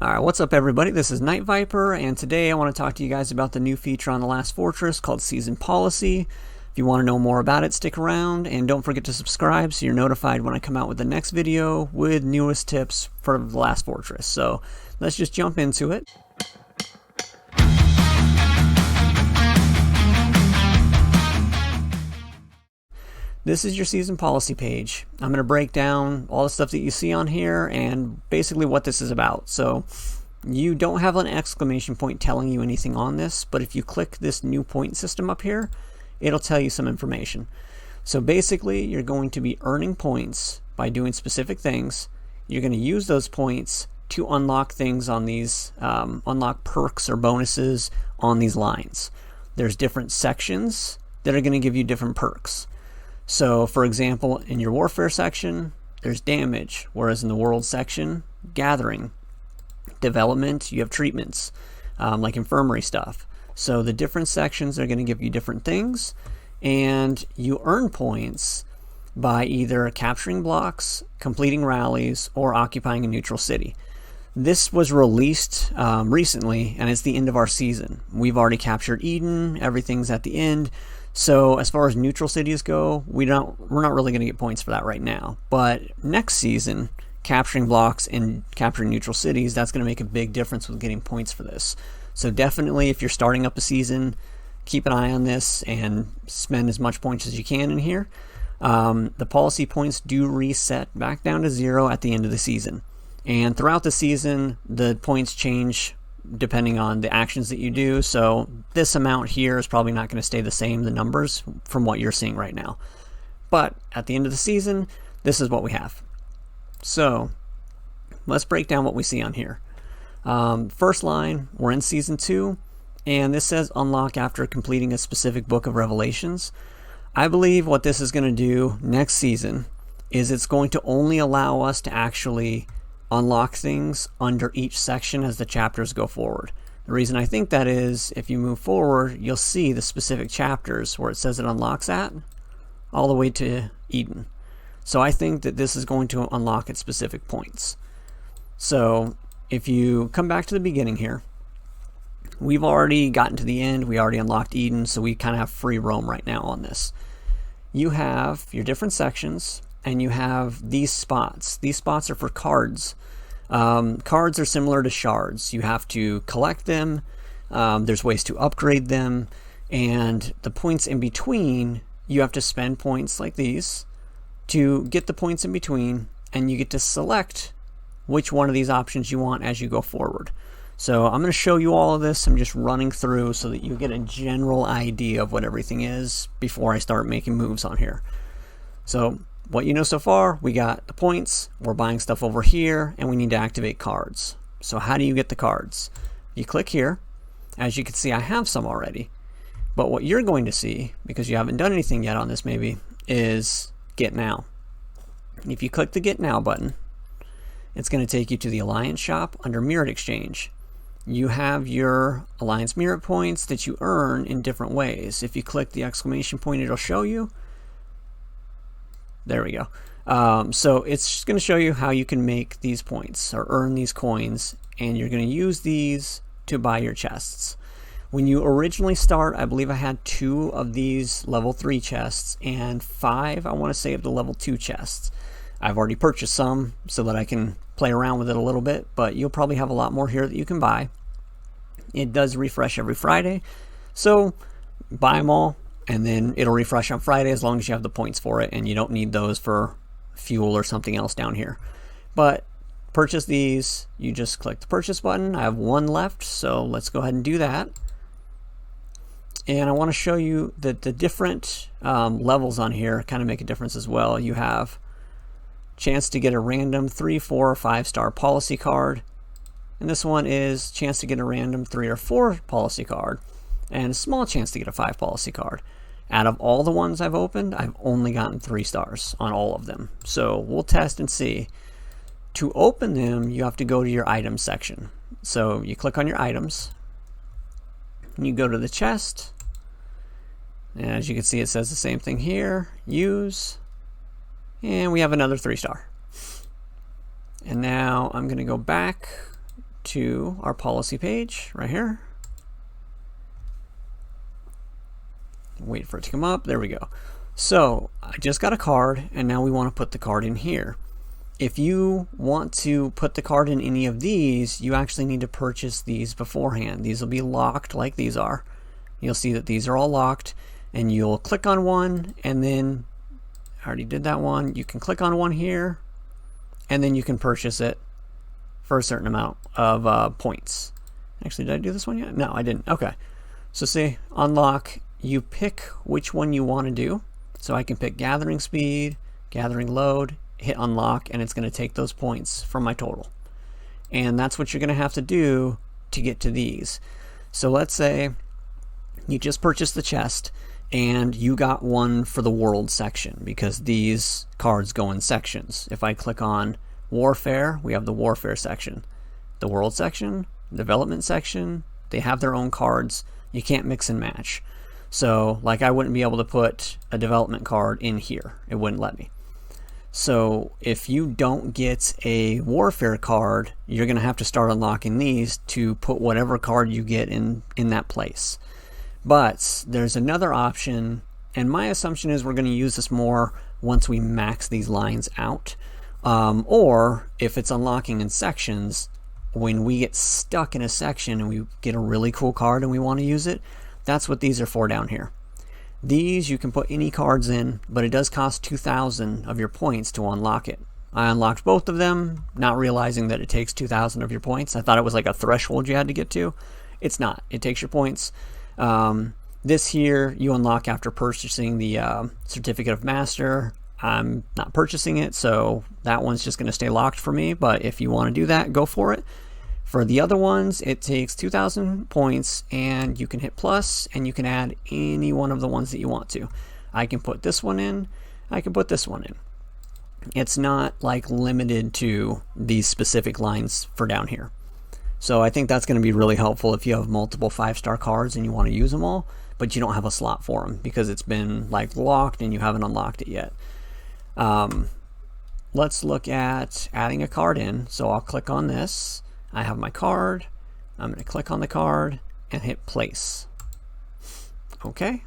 Alright, what's up everybody? This is Night Viper, and today I want to talk to you guys about the new feature on the Last Fortress called Season Policy. If you want to know more about it, stick around, and don't forget to subscribe so you're notified when I come out with the next video with newest tips for the Last Fortress. So, let's just jump into it. This is your season policy page. I'm going to break down all the stuff that you see on here and basically what this is about. So you don't have an exclamation point telling you anything on this, but if you click this new point system up here, it'll tell you some information. So basically you're going to be earning points by doing specific things. You're going to use those points to unlock things on these, unlock perks or bonuses on these lines. There's different sections that are going to give you different perks. So, for example, in your Warfare section, there's damage, whereas in the World section, gathering. Development, you have treatments, like infirmary stuff. So the different sections are going to give you different things, and you earn points by either capturing blocks, completing rallies, or occupying a neutral city. This was released recently, and it's the end of our season. We've already captured Eden, everything's at the end. So as far as neutral cities go, we're not really going to get points for that right now. But next season, capturing blocks and capturing neutral cities, that's going to make a big difference with getting points for this. So definitely, if you're starting up a season, keep an eye on this and spend as much points as you can in here. The policy points do reset back down to 0 at the end of the season. And throughout the season, the points change depending on the actions that you do. So this amount here is probably not going to stay the same, the numbers, from what you're seeing right now. But at the end of the season, this is what we have. So let's break down what we see on here. First line, we're in Season 2, and this says unlock after completing a specific book of Revelations. I believe what this is going to do next season is it's going to only allow us to actually unlock things under each section as the chapters go forward. The reason I think that is, if you move forward, you'll see the specific chapters where it says it unlocks at, all the way to Eden. So I think that this is going to unlock at specific points. So if you come back to the beginning here, we've already gotten to the end, we already unlocked Eden, so we kind of have free roam right now on this. You have your different sections, and you have these spots. These spots are for cards. Cards are similar to shards. You have to collect them, there's ways to upgrade them, and the points in between, you have to spend points like these to get the points in between, and you get to select which one of these options you want as you go forward. So I'm going to show you all of this. I'm just running through so that you get a general idea of what everything is before I start making moves on here. So what you know so far, we got the points, we're buying stuff over here, and we need to activate cards. So how do you get the cards? You click here. As you can see, I have some already. But what you're going to see, because you haven't done anything yet on this maybe, is Get Now. If you click the Get Now button, it's going to take you to the Alliance shop under Merit Exchange. You have your Alliance Merit points that you earn in different ways. If you click the exclamation point, it'll show you. There we go. So it's going to show you how you can make these points or earn these coins, and you're going to use these to buy your chests. When you originally start, I believe I had 2 of these level 3 chests and 5, I want to say, of the level 2 chests. I've already purchased some so that I can play around with it a little bit, but you'll probably have a lot more here that you can buy. It does refresh every Friday, so buy them all. And then it'll refresh on Friday as long as you have the points for it, and you don't need those for fuel or something else down here. But purchase these, you just click the purchase button. I have 1 left, so let's go ahead and do that. And I want to show you that the different levels on here kind of make a difference as well. You have chance to get a random 3, 4, or 5-star policy card. And this one is chance to get a random 3 or 4 policy card, and a small chance to get a 5 policy card. Out of all the ones I've opened, I've only gotten 3 stars on all of them. So we'll test and see. To open them, you have to go to your items section. So you click on your items, and you go to the chest. And as you can see, it says the same thing here. Use. And we have another 3-star. And now I'm going to go back to our policy page right here. Wait for it to come up. There we go. So I just got a card, and now we want to put the card in here. If you want to put the card in any of these, you actually need to purchase these beforehand. These will be locked like these are. You'll see that these are all locked, and you'll click on one, and then I already did that one. You can click on one here, and then you can purchase it for a certain amount of points. Actually, did I do this one yet? No, I didn't. Okay. So say unlock, you pick which one you want to do. So I can pick gathering speed, gathering load, hit unlock, and it's going to take those points from my total. And that's what you're going to have to do to get to these. So let's say you just purchased the chest and you got one for the world section, because these cards go in sections. If I click on Warfare, we have the Warfare section. The world section, development section, they have their own cards. You can't mix and match. So like I wouldn't be able to put a development card in here. It wouldn't let me. So if you don't get a Warfare card, you're going to have to start unlocking these to put whatever card you get in that place. But there's another option, and my assumption is we're going to use this more once we max these lines out. Or if it's unlocking in sections, when we get stuck in a section and we get a really cool card and we want to use it, that's what these are for down here. These you can put any cards in, but it does cost 2,000 of your points to unlock it. I unlocked both of them, not realizing that it takes 2,000 of your points. I thought it was like a threshold you had to get to. It's not. It takes your points. This here you unlock after purchasing the Certificate of Master. I'm not purchasing it, so that one's just going to stay locked for me, but if you want to do that, go for it. For the other ones, it takes 2,000 points, and you can hit plus, and you can add any one of the ones that you want to. I can put this one in, I can put this one in. It's not like limited to these specific lines for down here. So I think that's going to be really helpful if you have multiple 5-star cards and you want to use them all, but you don't have a slot for them because it's been like locked and you haven't unlocked it yet. Let's look at adding a card in. So I'll click on this. I have my card. I'm going to click on the card and hit place. Okay.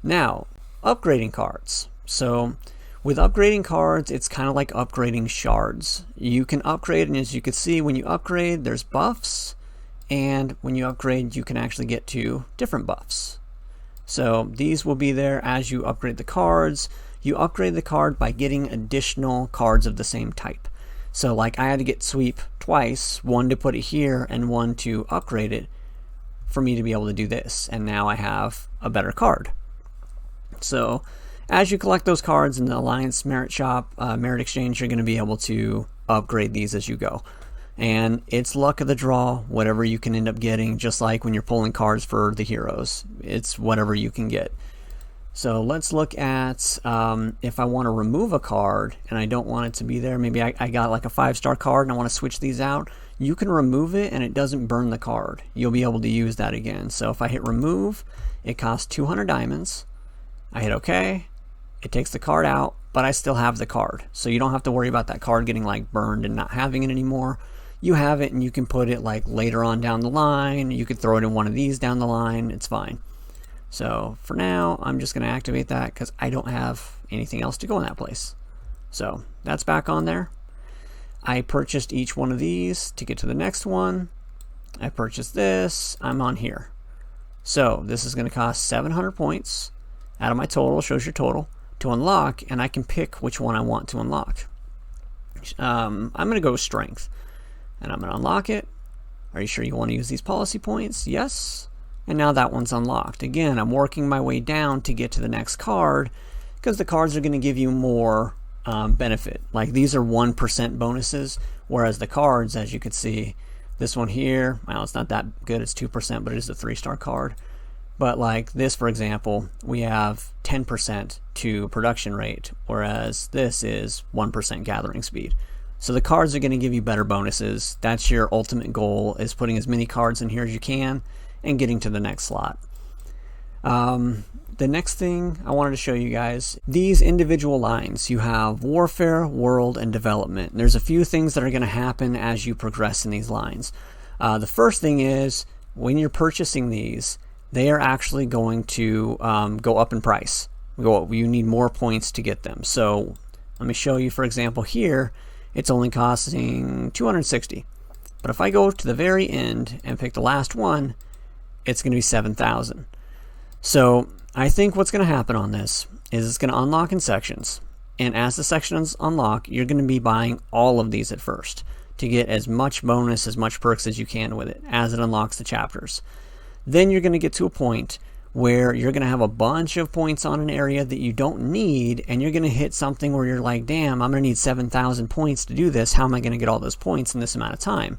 Now, upgrading cards. So with upgrading cards, it's kind of like upgrading shards. You can upgrade, and as you can see, when you upgrade, there's buffs, and when you upgrade, you can actually get to different buffs. So these will be there as you upgrade the cards. You upgrade the card by getting additional cards of the same type. So like I had to get sweep twice, one to put it here and one to upgrade it for me to be able to do this. And now I have a better card. So as you collect those cards in the Alliance Merit Shop, Merit Exchange, you're going to be able to upgrade these as you go. And it's luck of the draw, whatever you can end up getting, just like when you're pulling cards for the heroes. It's whatever you can get. So let's look at if I want to remove a card and I don't want it to be there. Maybe I got like a 5-star card and I want to switch these out. You can remove it and it doesn't burn the card. You'll be able to use that again. So if I hit remove, it costs 200 diamonds. I hit OK. It takes the card out, but I still have the card. So you don't have to worry about that card getting like burned and not having it anymore. You have it and you can put it like later on down the line. You could throw it in one of these down the line. It's fine. So for now, I'm just going to activate that because I don't have anything else to go in that place. So that's back on there. I purchased each one of these to get to the next one. I purchased this. I'm on here. So this is going to cost 700 points out of my total. Shows your total to unlock, and I can pick which one I want to unlock. I'm going to go strength, and I'm going to unlock it. Are you sure you want to use these policy points? Yes. And now that one's unlocked. Again, I'm working my way down to get to the next card because the cards are going to give you more benefit. Like these are 1% bonuses, whereas the cards, as you can see, this one here, well, it's not that good. It's 2%, but it is a 3-star card. But like this, for example, we have 10% to production rate, whereas this is 1% gathering speed. So the cards are going to give you better bonuses. That's your ultimate goal, is putting as many cards in here as you can and getting to the next slot. the next thing I wanted to show you guys, these individual lines. You have Warfare, World, and Development. There's a few things that are going to happen as you progress in these lines. The first thing is, when you're purchasing these, they are actually going to go up in price. You need more points to get them. So let me show you, for example, here, it's only costing 260. But if I go to the very end and pick the last one, it's going to be 7,000. So I think what's going to happen on this is it's going to unlock in sections. And as the sections unlock, you're going to be buying all of these at first to get as much bonus, as much perks as you can with it as it unlocks the chapters. Then you're going to get to a point where you're going to have a bunch of points on an area that you don't need, and you're going to hit something where you're like, damn, I'm going to need 7,000 points to do this. How am I going to get all those points in this amount of time?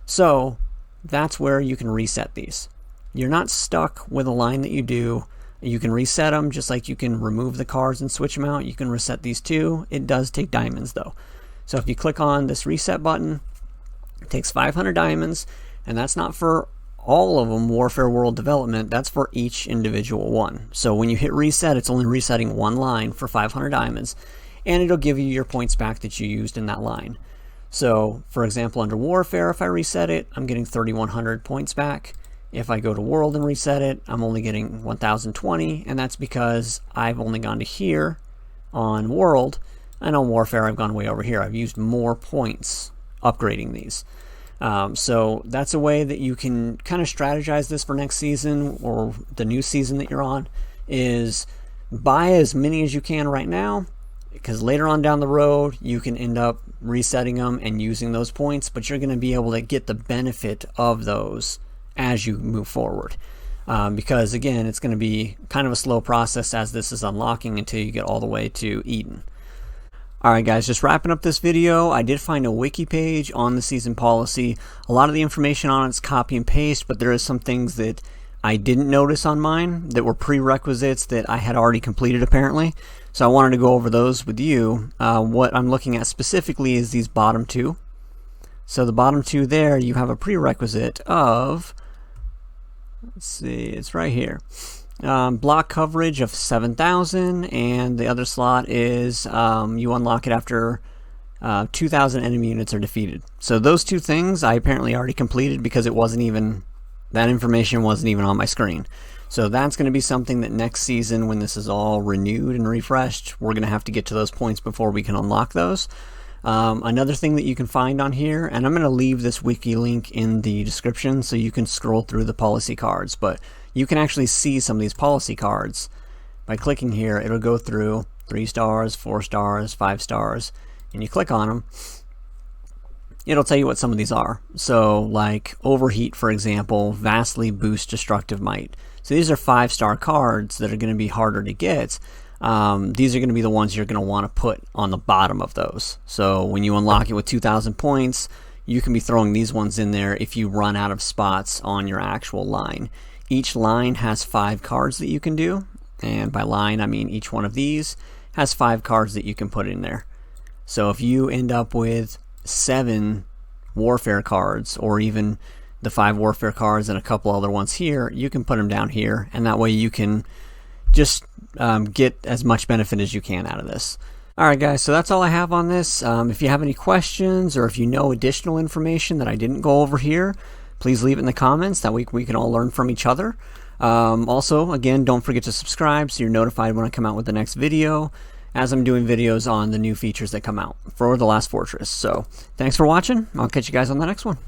So that's where you can reset these. You're not stuck with a line that you do. You can reset them just like you can remove the cards and switch them out. You can reset these too. It does take diamonds though. So if you click on this reset button, it takes 500 diamonds, and that's not for all of them, Warfare, World, Development. That's for each individual one. So when you hit reset, it's only resetting one line for 500 diamonds, and it'll give you your points back that you used in that line. So for example, under Warfare, if I reset it, I'm getting 3,100 points back. If I go to World and reset it, I'm only getting 1,020, and that's because I've only gone to here on World, and on Warfare I've gone way over here. I've used more points upgrading these. So that's a way that you can kind of strategize this for next season or the new season that you're on, is buy as many as you can right now, because later on down the road you can end up resetting them and using those points, but you're going to be able to get the benefit of those as you move forward. Because again, it's going to be kind of a slow process as this is unlocking until you get all the way to Eden. Alright guys, just wrapping up this video, I did find a wiki page on the season policy. A lot of the information on it's copy and paste, but there is some things that I didn't notice on mine that were prerequisites that I had already completed apparently. So I wanted to go over those with you. What I'm looking at specifically is these bottom two. So the bottom two there, you have a prerequisite of, let's see, it's right here. Block coverage of 7,000, and the other slot is you unlock it after 2,000 enemy units are defeated. So those two things I apparently already completed because it wasn't even, that information wasn't even on my screen. So that's going to be something that next season, when this is all renewed and refreshed, we're going to have to get to those points before we can unlock those. Another thing that you can find on here, and I'm going to leave this wiki link in the description so you can scroll through the policy cards, but you can actually see some of these policy cards. By clicking here, it'll go through 3 stars, 4 stars, 5 stars, and you click on them, it'll tell you what some of these are. So like Overheat, for example, vastly boosts destructive might. So these are 5-star cards that are going to be harder to get. These are going to be the ones you're going to want to put on the bottom of those. So when you unlock it with 2,000 points, you can be throwing these ones in there if you run out of spots on your actual line. Each line has 5 cards that you can do, and by line I mean each one of these has 5 cards that you can put in there. So if you end up with 7 Warfare cards, or even the 5 Warfare cards and a couple other ones here, you can put them down here, and that way you can just get as much benefit as you can out of this. Alright guys, so that's all I have on this. If you have any questions, or if you know additional information that I didn't go over here, please leave it in the comments. That way we can all learn from each other. Also, again, don't forget to subscribe so you're notified when I come out with the next video, as I'm doing videos on the new features that come out for The Last Fortress. So thanks for watching. I'll catch you guys on the next one.